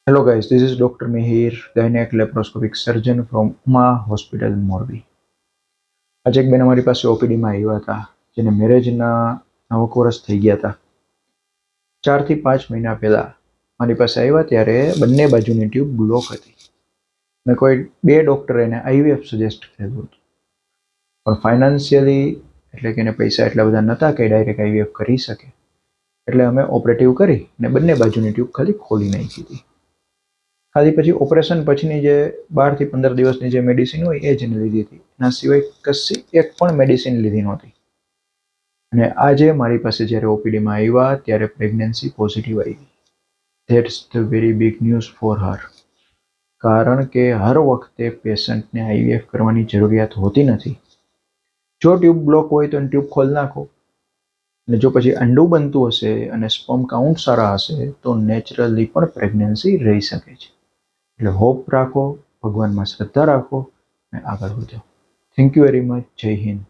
Hello guys, this is Dr. Mihir, gynec laparoscopic surgeon from UMA Hospital Morbi. આજે એક બેન અમારી પાસે ઓપીડીમાં આવ્યા હતા જેને મેરેજના 9 વર્ષ થઈ ગયા હતા. 4 થી 5 મહિના પહેલા મારી પાસે આવ્યા ત્યારે બંને બાજુની ટ્યુબ બ્લોક હતી. મેં કોઈ 2 ડોક્ટરે એને આઈવીએફ સજેસ્ટ કર્યું હતું, પણ ફાઇનાન્શિયલી એટલે કે એને પૈસા એટલા બધા નહોતા કે ડાયરેક્ટ આઈવીએફ કરી શકે. એટલે અમે ઓપરેટિવ કરી અને બંને બાજુની ટ્યુબ ખાલી ખોલી નાખી હતી. ખાલી પછી ઓપરેશન પછીની જે 12 થી 15 દિવસની જે મેડિસિન હોય એ જ એને લીધી હતી. એના સિવાય કશી એક પણ મેડિસિન લીધી નહોતી. અને આજે મારી પાસે જ્યારે ઓપીડીમાં આવ્યા ત્યારે પ્રેગ્નન્સી પોઝિટિવ આવી. That's the very big news for her. કારણ કે હર વખતે પેશન્ટને આઈવીએફ કરવાની જરૂરિયાત હોતી નથી. જો ટ્યુબ બ્લોક હોય તો ટ્યુબ ખોલી નાખો, અને જો પછી અંડું બનતું હશે અને સ્પર્મ કાઉન્ટ સારા હશે તો નેચરલી પણ પ્રેગ્નન્સી રહી શકે છે. એટલે હોપ રાખો, ભગવાનમાં શ્રદ્ધા રાખો અને આગળ વધો. Thank you very much. જય હિન્દ.